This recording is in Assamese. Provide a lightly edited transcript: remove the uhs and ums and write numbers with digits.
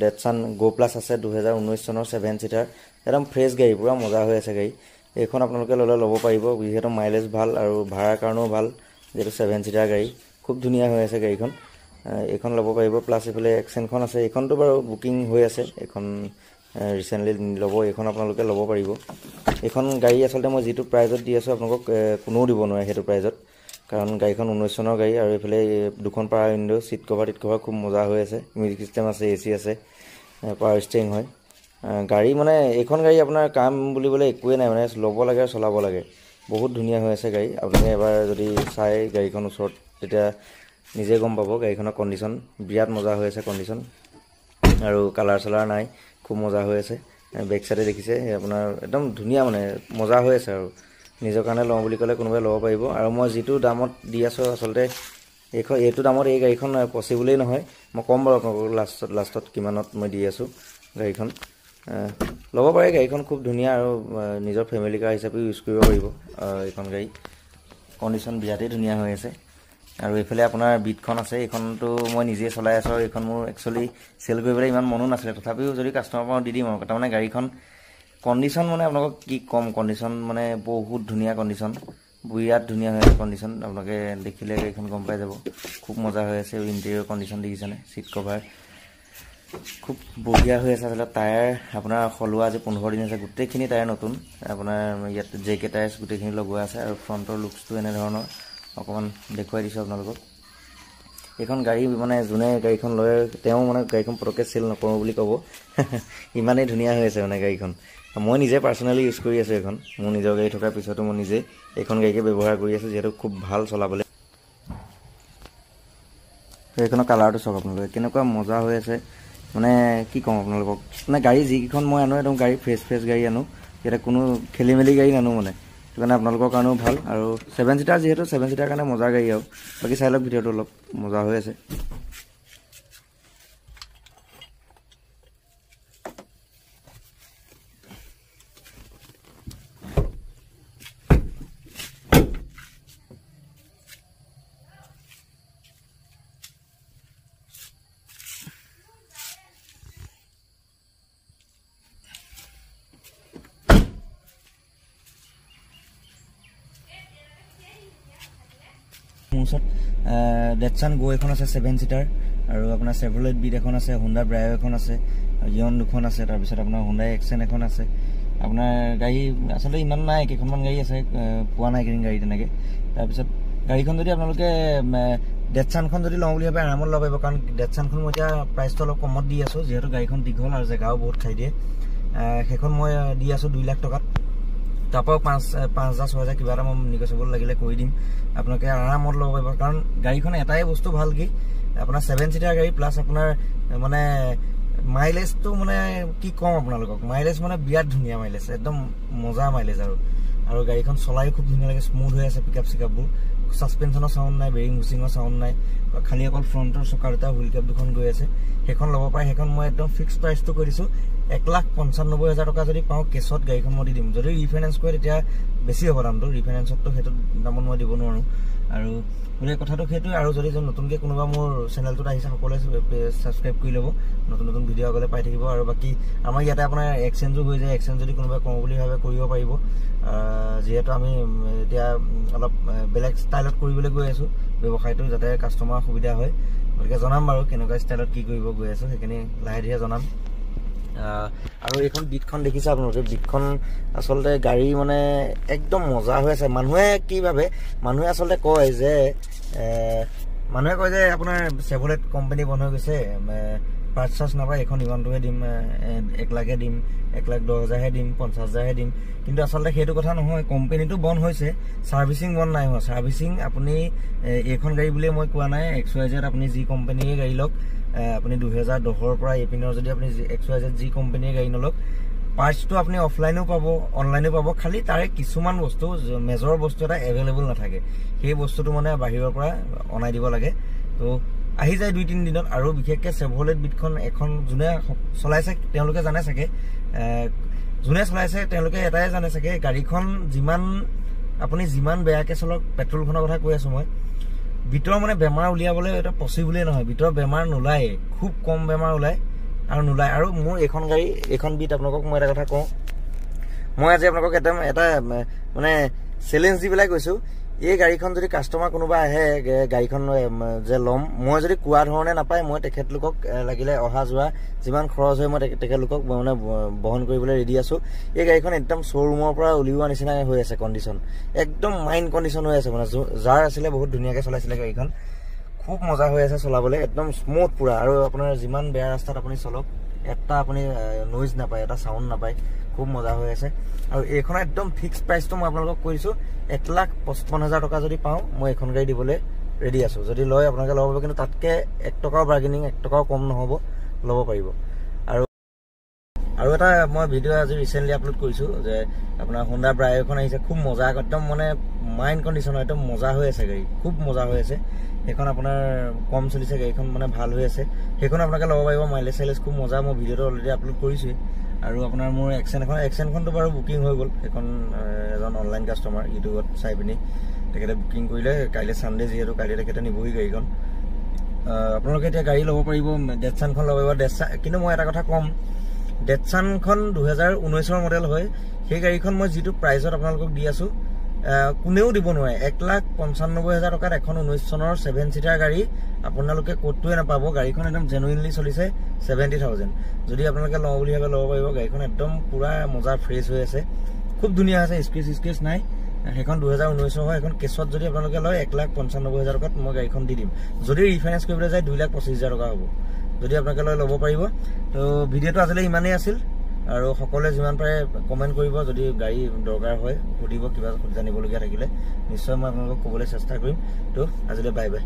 ডেটছান গো প্লাছ আছে 2019 চনৰ 7 সিটাৰ একদম ফ্ৰেছ গাড়ী পুৰা মজা হৈ আছে গাড়ী এইখন আপোনালোকে ল'ব পাৰিব যিহেতু মাইলেজ ভাল আৰু ভাড়াৰ কাৰণেও ভাল যেটো 7 সিটাৰ গাড়ী খুব ধুনীয়া হৈ আছে গাড়ীখন এইখন ল'ব পাৰিব প্লাছ ইফালে এক্সেনখন আছে এইখনটো বাৰু বুকিং হৈ আছে এইখন ৰিসেন্টলি ল'ব এইখন আপোনালোকে ল'ব পাৰিব এইখন গাড়ী আসলতে মই যেটো প্ৰাইজত দি আছো আপোনালোকক কোনো দিব নোৱাৰে হেতু প্ৰাইজত কাৰণ গাড়ীখন 19 চনৰ গাড়ী আৰু ইফালে দুখন পাৱাৰ উইন্ডো সিট কভাৰ খুব মজা হৈ আছে মিউজিক সিস্টেম আছে এসি আছে পাৱাৰ ষ্টিয়াৰিং হয় গাড়ী মানে এইখন গাড়ী আপোনাৰ কাম বুলিবলে একোৱে নাই মানে ল'ব লাগে চলাব লাগে বহুত ধুনীয়া হৈ আছে গাড়ী আপুনি এবাৰ যদি চাই গাড়ীখন ওচৰত তেতিয়া নিজে গম পাব গাড়ীখনৰ কন্ডিশন বিৰাট মজা হৈ আছে কন্ডিশন আৰু কালাৰ চলাৰ নাই খুব মজা হৈ আছে বেক সাইডে দেখিছে আপোনাৰ একদম ধুনীয়া মানে মজা হৈ আছে আৰু নিজৰ কাৰণে লওঁ বুলি ক'লে কোনোবাই ল'ব পাৰিব আৰু মই যেটো দামত দি আছো আসলতে এইটো দামত এই গাড়ীখন পসিবলই নহয় মই কম বাৰু আপোনালোকক লাষ্টত কিমানত মই দি আছো গাড়ীখন ল'ব পাৰে গাড়ীখন খুব ধুনীয়া আৰু নিজৰ ফ্যামিলি কাৰ হিচাপে ইউজ কৰিব পাৰিব এইখন গাড়ী কন্ডিশন বিৰাটেই ধুনীয়া হৈ আছে আৰু এফালে আপোনাৰ বিটখন আছে এইখনটো মই নিজে চলাই আছো এইখন মোৰ একচুয়ালি সেল কৰিবলৈ ইমান মনো নাছিলে তথাপিও যদি কাস্টমাৰ পাও দি দিম আৰু তাৰমানে গাড়ীখন কন্ডিশন মানে আপোনালোক কি কম কন্ডিশন মানে বহুত ধুনীয়া কন্ডিশন বিৰাট ধুনীয়া হৈ আছে কন্ডিশন আপোনালোকে দেখিলে গাড়ীখন গম পাই যাব খুব মজা হৈ আছে ইন্টেৰিয়ৰ কন্ডিশন দেখিছানে সিট কভাৰ খুব বঢ়িয়া হৈ আছে আসলে টায়াৰ আপোনাৰ খলুৱা যে 15 দিন আছে গুটেখিনি টায়াৰ নতুন আপোনাৰ ইয়াত জেকে টায়াৰ গুটেখিনি লগোৱা আছে আৰু ফ্ৰন্টৰ লুকছটো এনে ধৰণৰ অকমান দেখুৱাই দিছো আপোনালোকক এখন গাড়ী মানে জুনে গাড়ীখন লয় তেও মানে গাড়ীখন পটকে সেল নকৰো বুলি ক'ব ইমানেই ধুনীয়া হৈ আছে মানে গাড়ীখন মই নিজে পাৰ্সোনালি ইউজ কৰি আছো এখন মোৰ নিজৰ গাড়ী থকাৰ পিছতো মই নিজে এখন গাড়ীকে ব্যৱহাৰ কৰি আছো যেটো খুব ভাল চলাবলৈ এইখনৰ কালাৰটো চাওক আপোনালোকে কেনেকুৱা মজা হৈ আছে মানে কি কম আপোনালোকক মানে গাড়ী যিখন মই আনো একদম গাড়ী ফ্ৰেছ গাড়ী আনো এটা কোনো খেলিমেলি গাড়ী নানো মানে মানে আপোনালোকৰ কাৰণেও ভাল আৰু 7 সিটাৰ যেহেতু 7 সিটাৰ কাৰণে মজা গাড়ী আৰু বাকি চাই লওক ভিডিওটো অলপ মজা হৈ আছে ডেটছান গো এখন আছে 7 সিটাৰ আৰু আপোনাৰ চেভৰলেট বিট এখন আছে হোন্ডা ব্ৰাইও এখন আছে ইয়ন দুখন আছে তাৰ পিছত আপোনাৰ হোন্ডা এক্সেন এখন আছে আপোনাৰ গাড়ী আসলে ইমান নাই কেইখনমান গাড়ী আছে পোৱা নাই কিন গাড়ী তেনেকে তাৰ পিছত গাড়ীখন যদি আপোনালোকে ডেটছানখন যদি লওঁ বুলি ভাবে আৰামত ল'ব পাৰিব কাৰণ ডেটছানখন মই এতিয়া প্ৰাইচটো অলপ কমত দি আছো যেহেতু গাড়ীখন দীঘল আৰু জেগাও বহুত খাই দিয়ে সেইখন মই দি আছো 2 লাখ টকাত তাপাও 5000 6000 কিবা এটা মই নিগোচিয়েবল লাগিলে কৰি দিম আপোনালোকে আৰামত ল'ব পাৰিব কাৰণ গাড়ীখন এটাই বস্তু ভাল কি আপোনাৰ 7 সিটাৰ গাড়ী প্লাস আপোনাৰ মানে মাইলেজটো মানে কি কম আপোনালোকক মাইলেজ মানে বিৰাট ধুনীয়া মাইলেজ একদম মজা মাইলেজ আৰু গাড়ীখন চলাই খুব ধুনীয়া লাগে স্মুথ হৈ আছে পিকআপ সিকআপবোৰ সাসপেনশনৰ সাউন্ড নাই বেৰিং বুচিঙৰ সাউন্ড নাই খালি অকল ফ্ৰন্টৰ চকা দুটা হুইল কেপ দুখন গৈ আছে সেইখন ল'ব পাৰে সেইখন মই একদম ফিক্স প্ৰাইচটো কৰি দিছো 1,95,000 টকা যদি পাও কেছত গাড়ীখন মই দি দিম যদি ৰিফাইনেন্স কৰে তেতিয়া বেছি হ'ব দামটো ৰিফাইনেন্সটো হেতু দামত মই দিব নোৱাৰো আৰু মানে কথাটো হেতু আৰু যদি নতুনকে কোনোবা মোৰ চেনেলটোত আহিছে সকলোৱে সাবস্ক্ৰাইব কৰি লব নতুন ভিডিও আগলে পাই থাকিব আৰু বাকি আমাৰ ইয়াতে আপোনাৰ এক্সচেঞ্জও হৈ যায় এক্সচেঞ্জ যদি কোনোবা কম বুলি ভাবে কৰিব পাৰিব যেহেতু আমি এতিয়া অলপ বেলেগ ষ্টাইলত কৰিবলৈ গৈ আছো ব্যৱসায়টো যাতে কাস্টমাৰ সুবিধা হয় গতিকে জনাম বাৰু কেনেকুৱা ষ্টাইলত কি কৰিব গৈ আছো সেইখিনি লাহে ধীৰে জনাম আৰু এখন বিটখন দেখিছে আপোনালোকে বিটখন আসলতে গাড়ী মানে একদম মজা হৈ আছে মানুহে কি ভাবে মানুহে আসলতে কয় যে আপোনাৰ চেভৰলেট কোম্পানী বন্ধ হৈ গৈছে পাৰ্টস নাপায় এখন ইমানটোহে দিম 1 লাখে দিম 1,10,000 হে দিম 50,000 হে দিম কিন্তু আসলতে হেতু কথা নহয় কোম্পানীটো বন্ধ হৈছে সাৰ্ভিসিং বন্ধ নাই হোৱা সাৰ্ভিসিং আপুনি এখন গাড়ী বুলি মই কোৱা নাই XYZ আপুনি যি কোম্পানীয়ে গাড়ী লওক আপুনি 2010 ৰ পৰা এপিনৰ যদি আপুনি XYZ জি কোম্পানীয়ে গাড়ী নলক পাৰ্টসটো আপুনি অফলাইনও পাব অনলাইনও পাব খালি তাৰে কিছুমান বস্তু মেজৰ বস্তু এটা এভেইলেবল নাথাকে সেই বস্তুটো মানে বাহিৰৰ পৰা অনাই দিব লাগে তো আহি যায় 2-3 দিনত আৰু বিশেষকৈ চেভৰলেট বিটখন এখন জুনে চলাইছে তেওঁলোকে জানে চাগে জুনে চলাইছে তেওঁলোকে এটাই জানে চাগে গাড়ীখন আপুনি যিমান বেয়াকে চলক পেট্ৰলখনৰ কথা কৈ আছো মই ভিতৰ মানে বেমাৰ উলিয়াবলৈ এটা পসিবলই নহয় ভিতৰ বেমাৰ নোলায় খুব কম বেমাৰ ওলায় আৰু নোলায়। আৰু মোৰ এইখন গাড়ী এইখন বিট আপোনালোকক মই এটা কথা কওঁ, মই আজি আপোনালোকক একদম এটা মানে চেলেঞ্জ দি পেলাই কৈছোঁ, এই গাড়ীখন যদি কাষ্টমাৰ কোনোবা আহে গাড়ীখন যে ল'ম, মই যদি কোৱা ধৰণে নাপায়, মই তেখেতলোকক লাগিলে অহা যোৱা যিমান খৰচ হয় মই তেখেতলোকক মানে বহন কৰিবলৈ ৰেডি আছোঁ। এই গাড়ীখন একদম শ্ব'ৰুমৰ পৰা উলিওৱা নিচিনা হৈ আছে, কণ্ডিশ্যন একদম মাইণ্ড কণ্ডিশ্যন হৈ আছে। মানে যাৰ আছিলে বহুত ধুনীয়াকৈ চলাইছিলে গাড়ীখন, খুব মজা হৈ আছে চলাবলৈ, একদম স্মুথ পুৰা। আৰু আপোনাৰ যিমান বেয়া ৰাস্তাত আপুনি চলক, এটা আপুনি নইজ নাপায়, এটা চাউণ্ড নাপায়, খুব মজা হৈ আছে। আৰু এইখনৰ একদম ফিক্স প্ৰাইচটো মই আপোনালোকক কৈছোঁ, 1,55,000 টকা যদি পাওঁ মই এইখন গাড়ী দিবলৈ ৰেডি আছোঁ। যদি লয় আপোনালোকে ল'ব পাৰিব, কিন্তু তাতকৈ 1 টকাও বাৰ্গেনিং 1 টকাও কম নহ'ব, ল'ব পাৰিব। আৰু এটা মই ভিডিঅ' আজি ৰিচেণ্টলি আপলোড কৰিছোঁ যে আপোনাৰ হোণ্ডা ব্ৰায় এখন আহিছে, খুব মজা, একদম মানে মাইণ্ড কণ্ডিশ্যন, একদম মজা হৈ আছে গাড়ী, খুব মজা হৈ আছে। সেইখন আপোনাৰ কম চলিছে, গাড়ীখন মানে ভাল হৈ আছে, সেইখন আপোনালোকে ল'ব পাৰিব। মাইলেজ চাইলেজ খুব মজা, মই ভিডিঅ'টো অলৰেডি আপলোড কৰিছোঁৱেই। আৰু আপোনাৰ মোৰ এক্সেনখনটো বাৰু বুকিং হৈ গ'ল, সেইখন এজন অনলাইন কাষ্টমাৰ ইউটিউবত চাই পিনি তেখেতে বুকিং কৰিলে। কাইলৈ ছানডে যিহেতু, কাইলৈ তেখেতে নিবহি গাড়ীখন। আপোনালোকে এতিয়া গাড়ী ল'ব পাৰিব, ডেটছানখন ল'ব পাৰিব। কিন্তু মই এটা কথা ক'ম, ডেটছানখন 2019 মডেল হয়, সেই গাড়ীখন মই যিটো প্ৰাইচত আপোনালোকক দি আছোঁ কোনেও দিব নোৱাৰে। 1,95,000 টকাত এখন 19 চনৰ 7 ছিটাৰ গাড়ী আপোনালোকে ক'তোৱে নাপাব। গাড়ীখন একদম জেনুইনলি চলিছে 70,000। যদি আপোনালোকে লওঁ বুলি ভাবে ল'ব পাৰিব। গাড়ীখন একদম পূৰা মজা ফ্ৰেছ হৈ আছে, খুব ধুনীয়া আছে, স্ক্ৰেচ নাই। সেইখন 2019 হয়। এখন কেছত যদি আপোনালোকে লয় 1,95,000 টকাত মই গাড়ীখন দি দিম। যদি ৰিফাইনেন্স কৰিবলৈ যায় 2,25,000 টকা হ'ব। যদি আপোনালোকে লয় ল'ব পাৰিব। তো ভিডিঅ'টো আজিলৈ ইমানেই আছিল। আৰু সকলোৱে যিমান পাৰে কমেণ্ট কৰিব, যদি গাড়ী দৰকাৰ হয় সুধিব, কিবা জানিবলগীয়া থাকিলে নিশ্চয় মই আপোনালোকক ক'বলৈ চেষ্টা কৰিম। তো আজিলৈ বাই বাই।